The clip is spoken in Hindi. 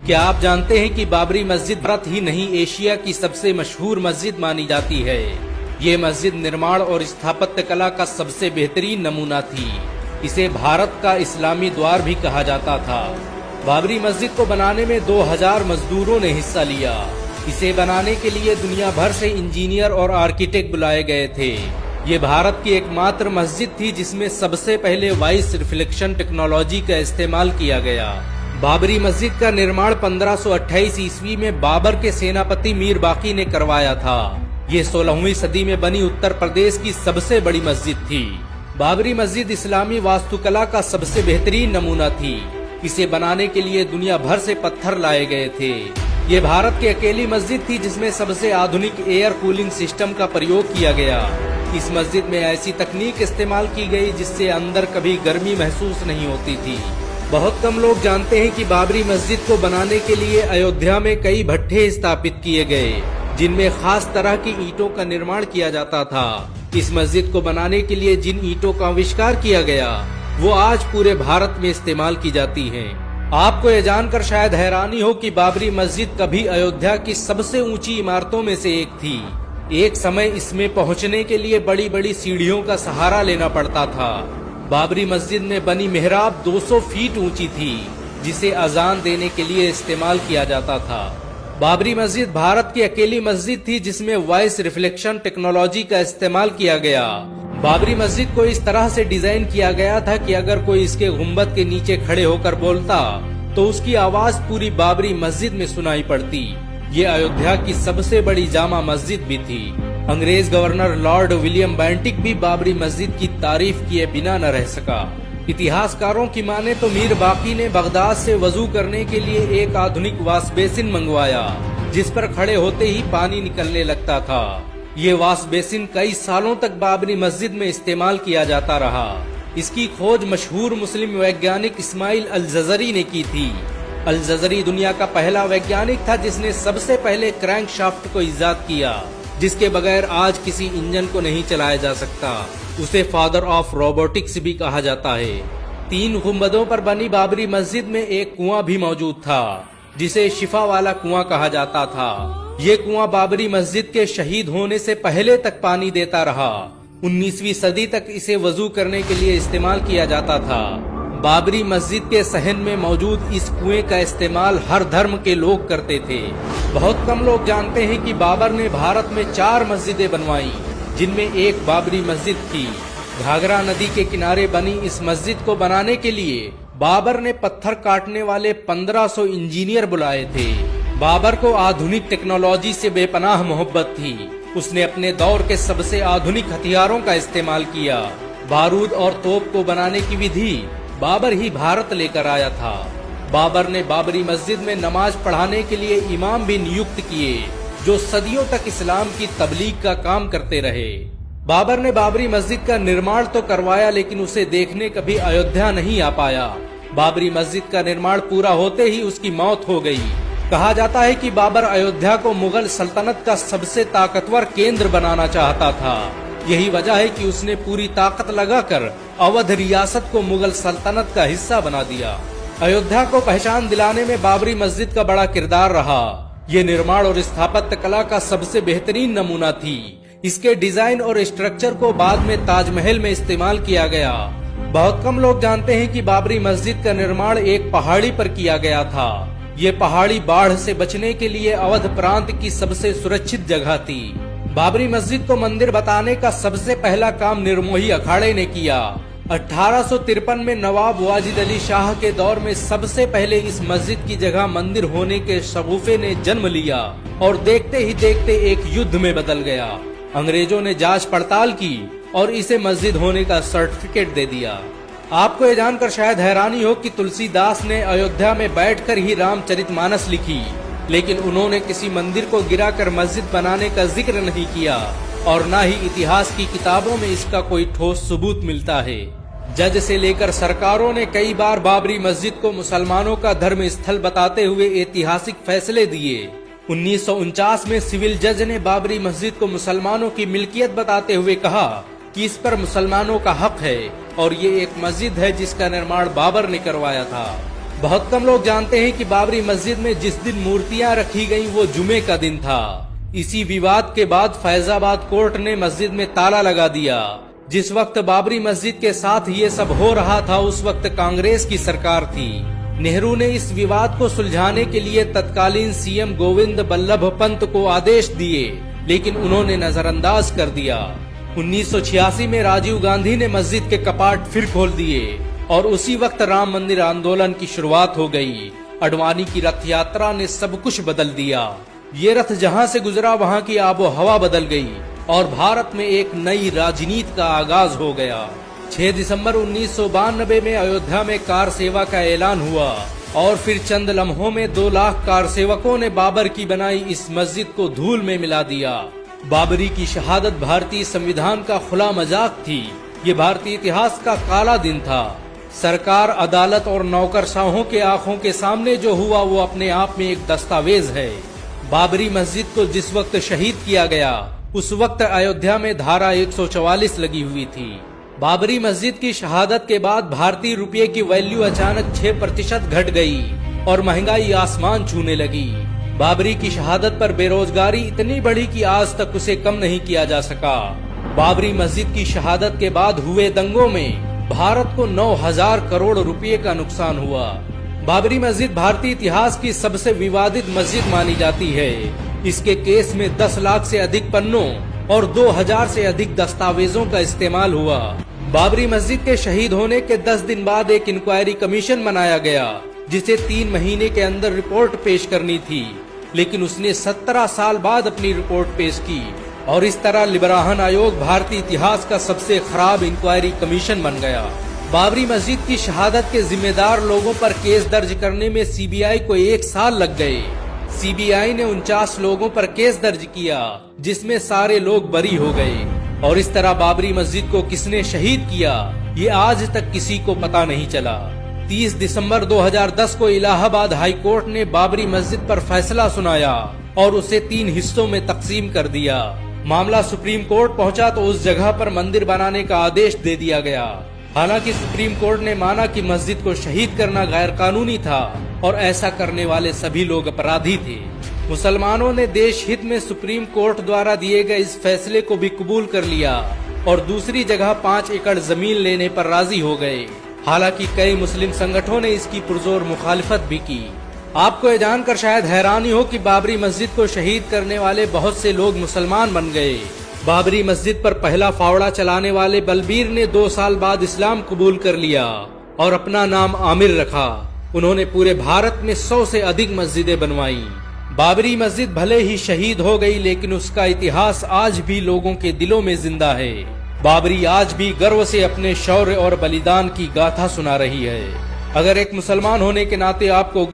क्या आप जानते हैं कि बाबरी मस्जिद भारत ही नहीं एशिया की सबसे मशहूर मस्जिद मानी जाती है। ये मस्जिद निर्माण और स्थापत्य कला का सबसे बेहतरीन नमूना थी। इसे भारत का इस्लामी द्वार भी कहा जाता था। बाबरी मस्जिद को बनाने में 2000 मजदूरों ने हिस्सा लिया। इसे बनाने के लिए दुनिया भर से इंजीनियर और आर्किटेक्ट बुलाए गए थे। ये भारत की एकमात्र मस्जिद थी जिसमें सबसे पहले वॉइस रिफ्लेक्शन टेक्नोलॉजी का इस्तेमाल किया गया। बाबरी मस्जिद का निर्माण 1528 ईस्वी में बाबर के सेनापति मीर बाकी ने करवाया था। ये 16वीं सदी में बनी उत्तर प्रदेश की सबसे बड़ी मस्जिद थी। बाबरी मस्जिद इस्लामी वास्तुकला का सबसे बेहतरीन नमूना थी। इसे बनाने के लिए दुनिया भर से पत्थर लाए गए थे। ये भारत की अकेली मस्जिद थी जिसमें सबसे आधुनिक एयर कूलिंग सिस्टम का प्रयोग किया गया। इस मस्जिद में ऐसी तकनीक इस्तेमाल की गई जिससे अंदर कभी गर्मी महसूस नहीं होती थी। बहुत कम लोग जानते हैं कि बाबरी मस्जिद को बनाने के लिए अयोध्या में कई भट्ठे स्थापित किए गए, जिनमें खास तरह की ईंटों का निर्माण किया जाता था। इस मस्जिद को बनाने के लिए जिन ईंटों का आविष्कार किया गया वो आज पूरे भारत में इस्तेमाल की जाती हैं। आपको ये जानकर शायद हैरानी हो कि बाबरी मस्जिद कभी अयोध्या की सबसे ऊंची इमारतों में से एक थी। एक समय इसमें पहुंचने के लिए बड़ी बड़ी सीढ़ियों का सहारा लेना पड़ता था। बाबरी मस्जिद में बनी मेहराब 200 फीट ऊंची थी, जिसे अजान देने के लिए इस्तेमाल किया जाता था। बाबरी मस्जिद भारत की अकेली मस्जिद थी जिसमें वॉइस रिफ्लेक्शन टेक्नोलॉजी का इस्तेमाल किया गया। बाबरी मस्जिद को इस तरह से डिजाइन किया गया था कि अगर कोई इसके गुंबद के नीचे खड़े होकर बोलता तो उसकी आवाज पूरी बाबरी मस्जिद में सुनाई पड़ती। ये अयोध्या की सबसे बड़ी जामा मस्जिद भी थी। अंग्रेज गवर्नर लॉर्ड विलियम बेंटिक भी बाबरी मस्जिद की तारीफ किए बिना न रह सका। इतिहासकारों की माने तो मीर बाकी ने बगदाद से वजू करने के लिए एक आधुनिक वॉश बेसिन मंगवाया, जिस पर खड़े होते ही पानी निकलने लगता था। ये वॉश बेसिन कई सालों तक बाबरी मस्जिद में इस्तेमाल किया जाता रहा। इसकी खोज मशहूर मुस्लिम वैज्ञानिक इस्माइल अल जज़री ने की थी। अल जज़री दुनिया का पहला वैज्ञानिक था जिसने सबसे पहले क्रैंक शाफ्ट को इजाद किया, जिसके बगैर आज किसी इंजन को नहीं चलाया जा सकता। उसे फादर ऑफ रोबोटिक्स भी कहा जाता है। 3 गुंबदों पर बनी बाबरी मस्जिद में एक कुआं भी मौजूद था, जिसे शिफा वाला कुआं कहा जाता था। ये कुआं बाबरी मस्जिद के शहीद होने से पहले तक पानी देता रहा। 19वीं सदी तक इसे वजू करने के लिए इस्तेमाल किया जाता था। बाबरी मस्जिद के सहन में मौजूद इस कुएं का इस्तेमाल हर धर्म के लोग करते थे। बहुत कम लोग जानते हैं कि बाबर ने भारत में 4 मस्जिदें बनवाई, जिनमें एक बाबरी मस्जिद थी। घाघरा नदी के किनारे बनी इस मस्जिद को बनाने के लिए बाबर ने पत्थर काटने वाले 1500 इंजीनियर बुलाए थे। बाबर को आधुनिक टेक्नोलॉजी से बेपनाह मोहब्बत थी। उसने अपने दौर के सबसे आधुनिक हथियारों का इस्तेमाल किया। बारूद और तोप को बनाने की विधि बाबर ही भारत लेकर आया था। बाबर ने बाबरी मस्जिद में नमाज पढ़ाने के लिए इमाम भी नियुक्त किए, जो सदियों तक इस्लाम की तबलीग का काम करते रहे। बाबर ने बाबरी मस्जिद का निर्माण तो करवाया, लेकिन उसे देखने कभी अयोध्या नहीं आ पाया। बाबरी मस्जिद का निर्माण पूरा होते ही उसकी मौत हो गई। कहा जाता है कि बाबर अयोध्या को मुगल सल्तनत का सबसे ताकतवर केंद्र बनाना चाहता था। यही वजह है कि उसने पूरी ताकत लगाकर अवध रियासत को मुगल सल्तनत का हिस्सा बना दिया। अयोध्या को पहचान दिलाने में बाबरी मस्जिद का बड़ा किरदार रहा। ये निर्माण और स्थापत्य कला का सबसे बेहतरीन नमूना थी। इसके डिजाइन और स्ट्रक्चर को बाद में ताजमहल में इस्तेमाल किया गया। बहुत कम लोग जानते हैं कि बाबरी मस्जिद का निर्माण एक पहाड़ी पर किया गया था। ये पहाड़ी बाढ़ से बचने के लिए अवध प्रांत की सबसे सुरक्षित जगह थी। बाबरी मस्जिद को मंदिर बताने का सबसे पहला काम निर्मोही अखाड़े ने किया। 1853 में नवाब वाजिद अली शाह के दौर में सबसे पहले इस मस्जिद की जगह मंदिर होने के शगुफे ने जन्म लिया और देखते ही देखते एक युद्ध में बदल गया। अंग्रेजों ने जांच पड़ताल की और इसे मस्जिद होने का सर्टिफिकेट दे दिया। आपको ये जानकर शायद हैरानी हो कि तुलसीदास ने अयोध्या में बैठकर ही रामचरितमानस लिखी, लेकिन उन्होंने किसी मंदिर को गिराकर मस्जिद बनाने का जिक्र नहीं किया और न ही इतिहास की किताबों में इसका कोई ठोस सबूत मिलता है। जज से लेकर सरकारों ने कई बार बाबरी मस्जिद को मुसलमानों का धर्म स्थल बताते हुए ऐतिहासिक फैसले दिए। 1949 में सिविल जज ने बाबरी मस्जिद को मुसलमानों की मिल्कियत बताते हुए कहा कि इस पर मुसलमानों का हक है और ये एक मस्जिद है जिसका निर्माण बाबर ने करवाया था। बहुत कम लोग जानते हैं कि बाबरी मस्जिद में जिस दिन मूर्तियां रखी गईं वो जुमे का दिन था। इसी विवाद के बाद फैजाबाद कोर्ट ने मस्जिद में ताला लगा दिया। जिस वक्त बाबरी मस्जिद के साथ ये सब हो रहा था उस वक्त कांग्रेस की सरकार थी। नेहरू ने इस विवाद को सुलझाने के लिए तत्कालीन सीएम गोविंद बल्लभ पंत को आदेश दिए, लेकिन उन्होंने नजरअंदाज कर दिया। 1986 में राजीव गांधी ने मस्जिद के कपाट फिर खोल दिए और उसी वक्त राम मंदिर आंदोलन की शुरुआत हो गई। अडवाणी की रथ यात्रा ने सब कुछ बदल दिया। ये रथ जहां से गुजरा वहां की आबो हवा बदल गई और भारत में एक नई राजनीति का आगाज हो गया। 6 दिसंबर 1992 में अयोध्या में कार सेवा का ऐलान हुआ और फिर चंद लम्हों में 2 लाख कार सेवकों ने बाबर की बनाई इस मस्जिद को धूल में मिला दिया। बाबरी की शहादत भारतीय संविधान का खुला मजाक थी। ये भारतीय इतिहास का काला दिन था। सरकार, अदालत और नौकरशाहों के आंखों के सामने जो हुआ वो अपने आप में एक दस्तावेज है। बाबरी मस्जिद को जिस वक्त शहीद किया गया उस वक्त अयोध्या में धारा 144 लगी हुई थी। बाबरी मस्जिद की शहादत के बाद भारतीय रुपये की वैल्यू अचानक 6% घट गई और महंगाई आसमान छूने लगी। बाबरी की शहादत पर बेरोजगारी इतनी बढ़ी कि आज तक उसे कम नहीं किया जा सका। बाबरी मस्जिद की शहादत के बाद हुए दंगों में भारत को 9,000 करोड़ रुपए का नुकसान हुआ। बाबरी मस्जिद भारतीय इतिहास की सबसे विवादित मस्जिद मानी जाती है। इसके केस में 10 लाख से अधिक पन्नों और 2000 से अधिक दस्तावेजों का इस्तेमाल हुआ। बाबरी मस्जिद के शहीद होने के 10 दिन बाद एक इंक्वायरी कमीशन बनाया गया जिसे 3 महीने के अंदर रिपोर्ट पेश करनी थी, लेकिन उसने 17 साल बाद अपनी रिपोर्ट पेश की और इस तरह लिबराहन आयोग भारतीय इतिहास का सबसे खराब इंक्वायरी कमीशन बन गया। बाबरी मस्जिद की शहादत के जिम्मेदार लोगों पर केस दर्ज करने में सीबीआई को 1 साल लग गए। सीबीआई ने 49 लोगों पर केस दर्ज किया जिसमें सारे लोग बरी हो गए और इस तरह बाबरी मस्जिद को किसने शहीद किया ये आज तक किसी को पता नहीं चला। 30 दिसंबर 2010 को इलाहाबाद हाई कोर्ट ने बाबरी मस्जिद पर फैसला सुनाया और उसे 3 हिस्सों में तकसीम कर दिया। मामला सुप्रीम कोर्ट पहुंचा तो उस जगह पर मंदिर बनाने का आदेश दे दिया गया। हालांकि सुप्रीम कोर्ट ने माना कि मस्जिद को शहीद करना गैर कानूनी था और ऐसा करने वाले सभी लोग अपराधी थे। मुसलमानों ने देश हित में सुप्रीम कोर्ट द्वारा दिए गए इस फैसले को भी कबूल कर लिया और दूसरी जगह 5 एकड़ जमीन लेने पर राजी हो गए। हालांकि कई मुस्लिम संगठनों ने इसकी पुरजोर मुखालिफत भी की। आपको ये जानकर शायद हैरानी हो कि बाबरी मस्जिद को शहीद करने वाले बहुत से लोग मुसलमान बन गए। बाबरी मस्जिद पर पहला फावड़ा चलाने वाले बलबीर ने 2 साल बाद इस्लाम कबूल कर लिया और अपना नाम आमिर रखा। उन्होंने पूरे भारत में 100 से अधिक मस्जिदें बनवाई। बाबरी मस्जिद भले ही शहीद हो गई लेकिन उसका इतिहास आज भी लोगों के दिलों में जिंदा है। बाबरी आज भी गर्व से अपने शौर्य और बलिदान की गाथा सुना रही है। अगर एक मुसलमान होने के नाते आपको